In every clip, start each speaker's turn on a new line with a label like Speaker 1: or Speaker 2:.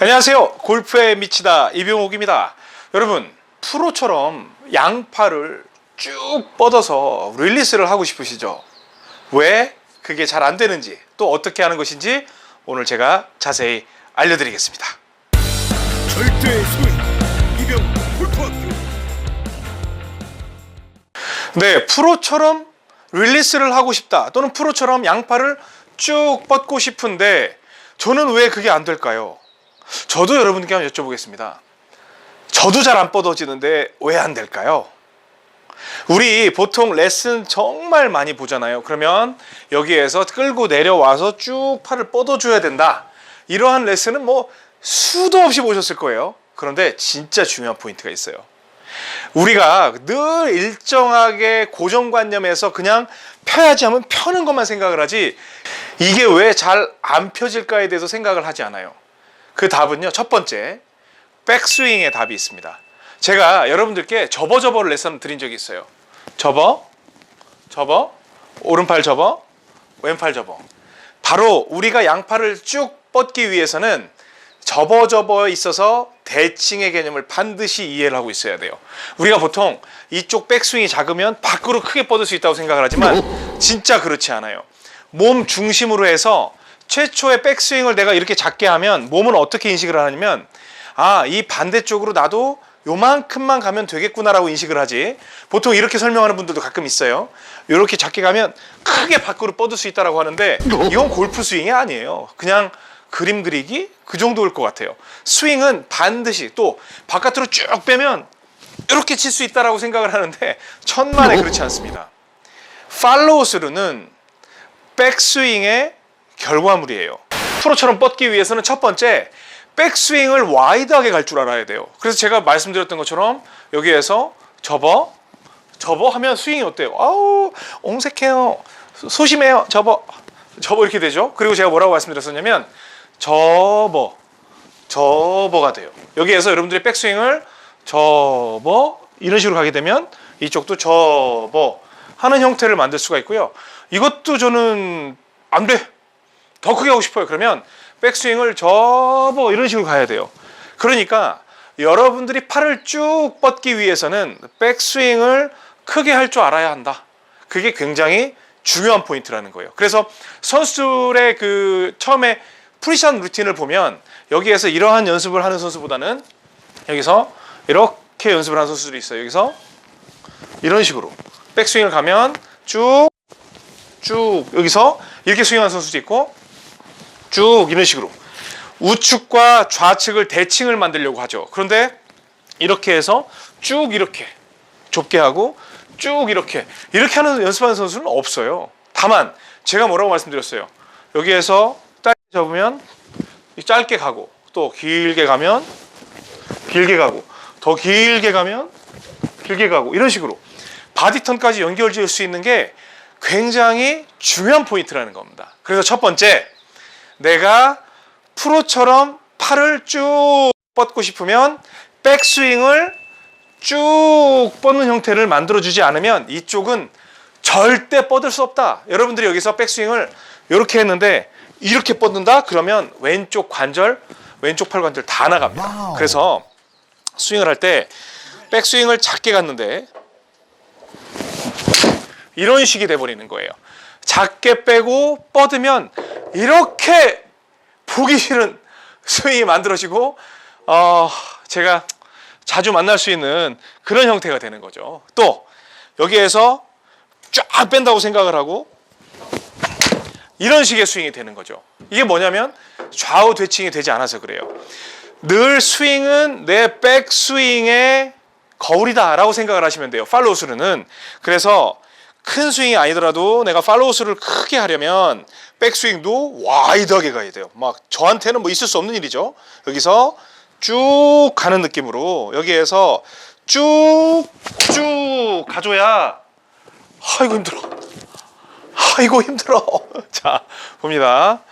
Speaker 1: 안녕하세요. 골프에 미치다 이병옥입니다. 여러분, 프로처럼 양팔을 쭉 뻗어서 릴리스를 하고 싶으시죠? 왜 그게 잘 안 되는지, 또 어떻게 하는 것인지 오늘 제가 자세히 알려드리겠습니다.
Speaker 2: 절대의 스윙, 이병옥 골프학교.
Speaker 1: 네, 프로처럼 릴리스를 하고 싶다, 또는 프로처럼 양팔을 쭉 뻗고 싶은데 저는 왜 그게 안 될까요? 저도 여러분께 한번 여쭤보겠습니다. 저도 잘 안 뻗어지는데 왜 안 될까요? 우리 보통 레슨 정말 많이 보잖아요. 그러면 여기에서 끌고 내려와서 쭉 팔을 뻗어줘야 된다, 이러한 레슨은 뭐 수도 없이 보셨을 거예요. 그런데 진짜 중요한 포인트가 있어요. 우리가 늘 일정하게 고정관념에서 그냥 펴야지 하면 펴는 것만 생각을 하지, 이게 왜 잘 안 펴질까에 대해서 생각을 하지 않아요. 그 답은요, 첫 번째, 백스윙의 답이 있습니다. 제가 여러분들께 접어를 레슨 드린 적이 있어요. 접어, 오른팔 접어, 왼팔 접어. 바로 우리가 양팔을 쭉 뻗기 위해서는 접어에 있어서 대칭의 개념을 반드시 이해를 하고 있어야 돼요. 우리가 보통 이쪽 백스윙이 작으면 밖으로 크게 뻗을 수 있다고 생각을 하지만 진짜 그렇지 않아요. 몸 중심으로 해서 최초의 백스윙을 내가 이렇게 작게 하면 몸은 어떻게 인식을 하냐면, 아, 이 반대쪽으로 나도 요만큼만 가면 되겠구나라고 인식을 하지, 보통 이렇게 설명하는 분들도 가끔 있어요. 이렇게 작게 가면 크게 밖으로 뻗을 수 있다고 하는데 이건 골프 스윙이 아니에요. 그냥 그림 그리기 그 정도일 것 같아요. 스윙은 반드시, 또 바깥으로 쭉 빼면 이렇게 칠 수 있다라고 생각을 하는데 천만에 그렇지 않습니다. 팔로우 스루는 백스윙의 결과물이에요. 프로처럼 뻗기 위해서는 첫 번째, 백스윙을 와이드하게 갈 줄 알아야 돼요. 그래서 제가 말씀드렸던 것처럼 여기에서 접어 하면 스윙이 어때요? 아우, 옹색해요, 소심해요, 접어 이렇게 되죠. 그리고 제가 뭐라고 말씀드렸었냐면 접어가 돼요. 여기에서 여러분들이 백스윙을 접어 이런 식으로 가게 되면 이쪽도 접어 하는 형태를 만들 수가 있고요. 이것도 저는 안 돼, 더 크게 하고 싶어요. 그러면 백스윙을 접어 이런 식으로 가야 돼요. 그러니까 여러분들이 팔을 쭉 뻗기 위해서는 백스윙을 크게 할 줄 알아야 한다. 그게 굉장히 중요한 포인트라는 거예요. 그래서 선수들의 그 처음에 프리샷 루틴을 보면 여기에서 이러한 연습을 하는 선수보다는 여기서 이렇게 연습을 하는 선수들이 있어요. 여기서 이런 식으로 백스윙을 가면 쭉 여기서 이렇게 스윙하는 선수도 있고, 쭉 이런 식으로 우측과 좌측을 대칭을 만들려고 하죠. 그런데 이렇게 해서 쭉 이렇게 좁게 하고 쭉 이렇게 하는 연습하는 선수는 없어요. 다만 제가 뭐라고 말씀드렸어요. 여기에서 짧게 접으면 짧게 가고, 또 길게 가면 길게 가고, 더 길게 가면 길게 가고, 이런 식으로 바디턴까지 연결 지을 수 있는 게 굉장히 중요한 포인트라는 겁니다. 그래서 첫 번째, 내가 프로처럼 팔을 쭉 뻗고 싶으면 백스윙을 쭉 뻗는 형태를 만들어주지 않으면 이쪽은 절대 뻗을 수 없다. 여러분들이 여기서 백스윙을 이렇게 했는데 이렇게 뻗는다? 그러면 왼쪽 팔 관절 다 나갑니다. 그래서 스윙을 할 때 백스윙을 작게 갔는데 이런 식이 돼버리는 거예요. 작게 빼고 뻗으면 이렇게 보기 싫은 스윙이 만들어지고, 제가 자주 만날 수 있는 그런 형태가 되는 거죠. 또 여기에서 쫙 뺀다고 생각을 하고 이런 식의 스윙이 되는 거죠. 이게 뭐냐면 좌우 대칭이 되지 않아서 그래요. 늘 스윙은 내 백스윙의 거울이다 라고 생각을 하시면 돼요. 팔로우 스루는. 그래서 큰 스윙이 아니더라도 내가 팔로우 스루를 크게 하려면 백스윙도 와이드하게 가야 돼요. 막 저한테는 뭐 있을 수 없는 일이죠. 여기서 쭉 가는 느낌으로 여기에서 쭉 가줘야, 아이고 힘들어. 자, 봅니다.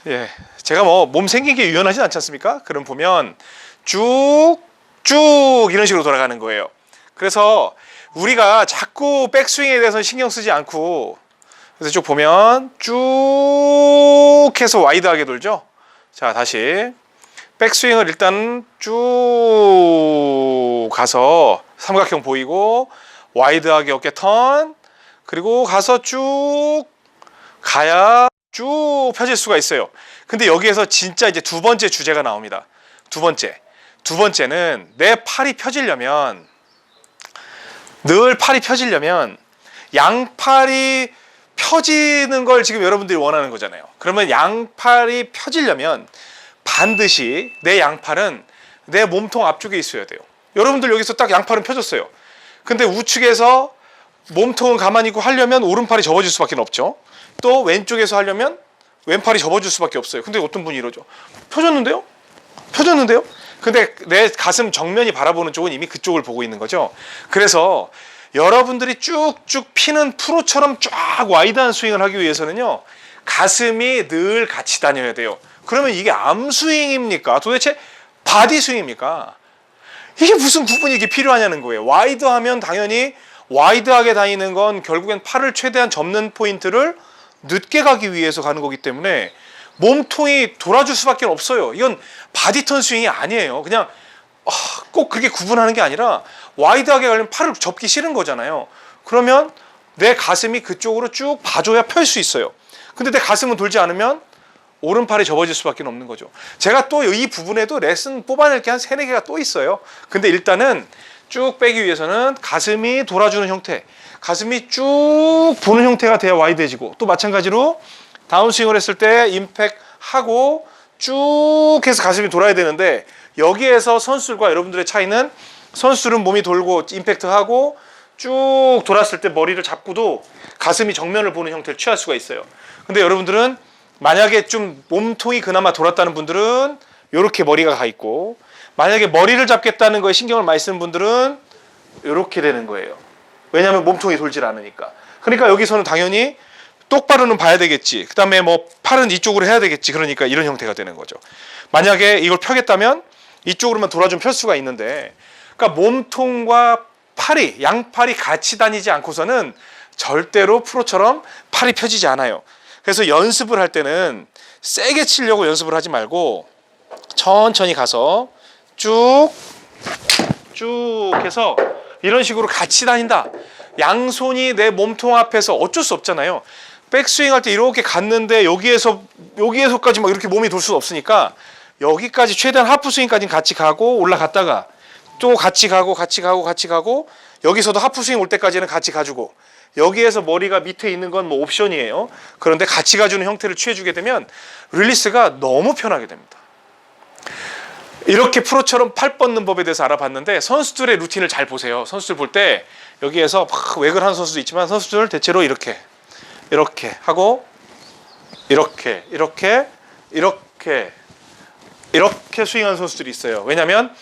Speaker 1: 예, 제가 뭐 몸 생긴 게 유연하진 않지 않습니까? 그럼 보면 쭉 이런 식으로 돌아가는 거예요. 그래서 우리가 자꾸 백스윙에 대해서 신경 쓰지 않고, 그래서 쭉 보면 쭉 해서 와이드하게 돌죠. 자, 다시 백스윙을 일단 쭉 가서 삼각형 보이고 와이드하게 어깨 턴, 그리고 가서 쭉 가야 쭉 펴질 수가 있어요. 근데 여기에서 진짜 이제 두 번째 주제가 나옵니다. 두 번째는 내 팔이 펴지려면, 늘 팔이 펴지려면 양팔이 펴지는 걸 지금 여러분들이 원하는 거잖아요. 그러면 양팔이 펴지려면 반드시 내 양팔은 내 몸통 앞쪽에 있어야 돼요. 여러분들 여기서 딱 양팔은 펴졌어요. 근데 우측에서 몸통은 가만히 있고 하려면 오른팔이 접어질 수밖에 없죠. 또 왼쪽에서 하려면 왼팔이 접어질 수밖에 없어요. 근데 어떤 분이 이러죠. 펴졌는데요? 근데 내 가슴 정면이 바라보는 쪽은 이미 그쪽을 보고 있는 거죠. 그래서 여러분들이 쭉쭉 피는 프로처럼 쫙 와이드한 스윙을 하기 위해서는요, 가슴이 늘 같이 다녀야 돼요. 그러면 이게 암스윙입니까? 도대체 바디스윙입니까? 이게 무슨 부분이 이게 필요하냐는 거예요. 와이드하면 당연히 와이드하게 다니는 건 결국엔 팔을 최대한 접는 포인트를 늦게 가기 위해서 가는 거기 때문에 몸통이 돌아줄 수밖에 없어요. 이건 바디턴 스윙이 아니에요. 그냥 꼭 그렇게 구분하는 게 아니라 와이드하게 가려면 팔을 접기 싫은 거잖아요. 그러면 내 가슴이 그쪽으로 쭉 봐줘야 펼 수 있어요. 근데 내 가슴은 돌지 않으면 오른팔이 접어질 수밖에 없는 거죠. 제가 또 이 부분에도 레슨 뽑아낼 게 한 3-4개가 또 있어요. 근데 일단은 쭉 빼기 위해서는 가슴이 돌아주는 형태, 가슴이 쭉 보는 형태가 돼야 와이드해지고, 또 마찬가지로 다운스윙을 했을 때 임팩하고 쭉 해서 가슴이 돌아야 되는데, 여기에서 선수들과 여러분들의 차이는 선수들은 몸이 돌고 임팩트하고 쭉 돌았을 때 머리를 잡고도 가슴이 정면을 보는 형태를 취할 수가 있어요. 근데 여러분들은 만약에 좀 몸통이 그나마 돌았다는 분들은 이렇게 머리가 가 있고, 만약에 머리를 잡겠다는 거에 신경을 많이 쓰는 분들은 이렇게 되는 거예요. 왜냐하면 몸통이 돌질 않으니까. 그러니까 여기서는 당연히 똑바로는 봐야 되겠지. 그 다음에 뭐 팔은 이쪽으로 해야 되겠지. 그러니까 이런 형태가 되는 거죠. 만약에 이걸 펴겠다면 이쪽으로만 돌아주면 펼 수가 있는데, 그러니까 몸통과 팔이, 양팔이 같이 다니지 않고서는 절대로 프로처럼 팔이 펴지지 않아요. 그래서 연습을 할 때는 세게 치려고 연습을 하지 말고 천천히 가서 쭉 해서 이런 식으로 같이 다닌다. 양손이 내 몸통 앞에서 어쩔 수 없잖아요. 백스윙 할 때 이렇게 갔는데 여기에서까지 막 이렇게 몸이 돌 수는 없으니까 여기까지 최대한 하프스윙까지는 같이 가고 올라갔다가 또 같이 가고 여기서도 하프스윙 올 때까지는 같이 가주고, 여기에서 머리가 밑에 있는 건 뭐 옵션이에요. 그런데 같이 가주는 형태를 취해주게 되면 릴리스가 너무 편하게 됩니다. 이렇게 프로처럼 팔 뻗는 법에 대해서 알아봤는데, 선수들의 루틴을 잘 보세요. 선수들 볼 때 여기에서 막 웩을 하는 선수도 있지만 선수들 대체로 이렇게 하고 이렇게 스윙하는 선수들이 있어요. 왜냐하면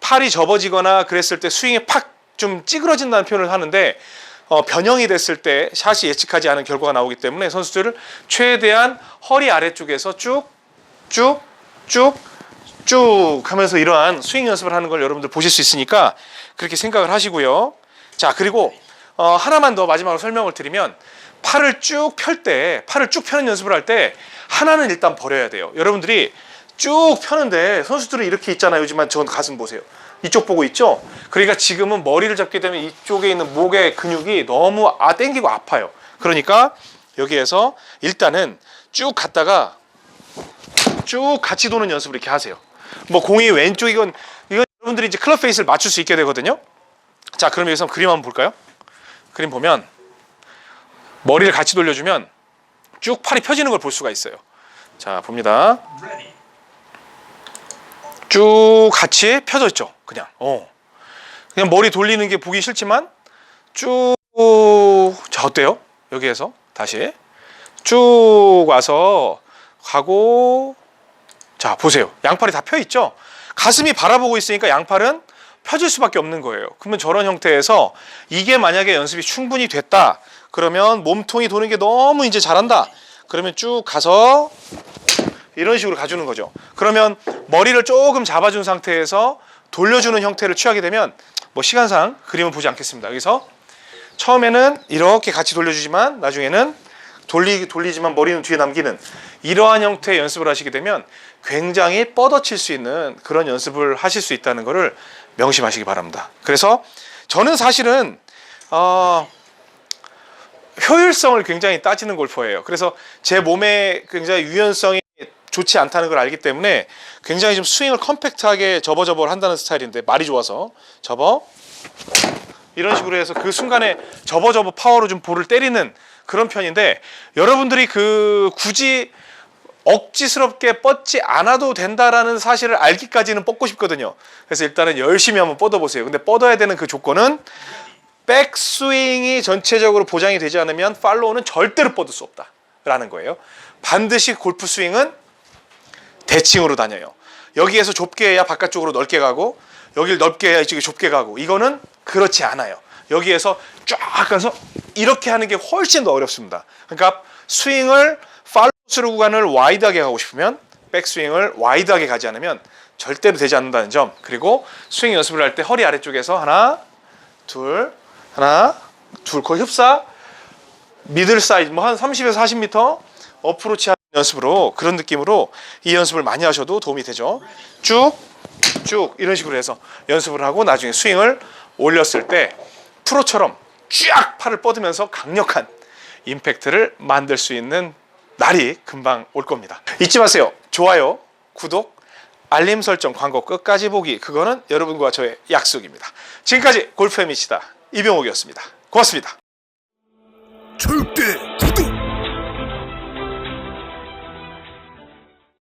Speaker 1: 팔이 접어지거나 그랬을 때 스윙이 팍 좀 찌그러진다는 표현을 하는데, 변형이 됐을 때 샷이 예측하지 않은 결과가 나오기 때문에 선수들을 최대한 허리 아래쪽에서 쭉 하면서 이러한 스윙 연습을 하는 걸 여러분들 보실 수 있으니까 그렇게 생각을 하시고요. 자, 그리고 하나만 더 마지막으로 설명을 드리면, 팔을 쭉 펴는 연습을 할 때 하나는 일단 버려야 돼요. 여러분들이 쭉 펴는데 선수들은 이렇게 있잖아요. 요즘은 저 가슴 보세요. 이쪽 보고 있죠? 그러니까 지금은 머리를 잡게 되면 이쪽에 있는 목의 근육이 너무 땡기고 아파요. 그러니까 여기에서 일단은 쭉 갔다가 쭉 같이 도는 연습을 이렇게 하세요. 뭐 공이 왼쪽이건 이건 여러분들이 이제 클럽 페이스를 맞출 수 있게 되거든요. 자, 그럼 여기서 그림 한번 볼까요? 그림 보면 머리를 같이 돌려주면 쭉 팔이 펴지는 걸 볼 수가 있어요. 자, 봅니다. 쭉 같이 펴져 있죠. 그냥 머리 돌리는 게 보기 싫지만 쭉. 자, 어때요? 여기에서 다시 쭉 와서 가고, 자 보세요. 양팔이 다 펴 있죠. 가슴이 바라보고 있으니까 양팔은 펴질 수밖에 없는 거예요. 그러면 저런 형태에서 이게 만약에 연습이 충분히 됐다 그러면 몸통이 도는 게 너무 이제 잘한다 그러면 쭉 가서 이런 식으로 가주는 거죠. 그러면 머리를 조금 잡아준 상태에서 돌려주는 형태를 취하게 되면, 뭐 시간상 그림을 보지 않겠습니다. 여기서 처음에는 이렇게 같이 돌려주지만 나중에는 돌리지만 머리는 뒤에 남기는 이러한 형태의 연습을 하시게 되면 굉장히 뻗어칠 수 있는 그런 연습을 하실 수 있다는 것을 명심하시기 바랍니다. 그래서 저는 사실은 효율성을 굉장히 따지는 골퍼예요. 그래서 제 몸에 굉장히 유연성이 좋지 않다는 걸 알기 때문에 굉장히 좀 스윙을 컴팩트하게 접어를 한다는 스타일인데, 말이 좋아서 접어 이런 식으로 해서 그 순간에 접어 파워로 좀 볼을 때리는 그런 편인데, 여러분들이 굳이 억지스럽게 뻗지 않아도 된다라는 사실을 알기까지는 뻗고 싶거든요. 그래서 일단은 열심히 한번 뻗어보세요. 근데 뻗어야 되는 그 조건은 백스윙이 전체적으로 보장이 되지 않으면 팔로우는 절대로 뻗을 수 없다라는 거예요. 반드시 골프 스윙은 대칭으로 다녀요. 여기에서 좁게 해야 바깥쪽으로 넓게 가고, 여기를 넓게 해야 이쪽에 좁게 가고, 이거는 그렇지 않아요. 여기에서 쫙 가서 이렇게 하는 게 훨씬 더 어렵습니다. 그러니까 스윙을 팔로우 구간을 와이드하게 가고 싶으면 백스윙을 와이드하게 가지 않으면 절대로 되지 않는다는 점, 그리고 스윙 연습을 할 때 허리 아래쪽에서 하나 둘 거의 흡사 미들 사이즈 뭐 한 30에서 40m 어프로치 하는 연습으로, 그런 느낌으로 이 연습을 많이 하셔도 도움이 되죠. 쭉 이런 식으로 해서 연습을 하고 나중에 스윙을 올렸을 때 프로처럼 쫙 팔을 뻗으면서 강력한 임팩트를 만들 수 있는 날이 금방 올 겁니다. 잊지 마세요. 좋아요, 구독, 알림 설정, 광고 끝까지 보기, 그거는 여러분과 저의 약속입니다. 지금까지 골프의 미치다 이병옥이었습니다. 고맙습니다.
Speaker 2: 절대 구독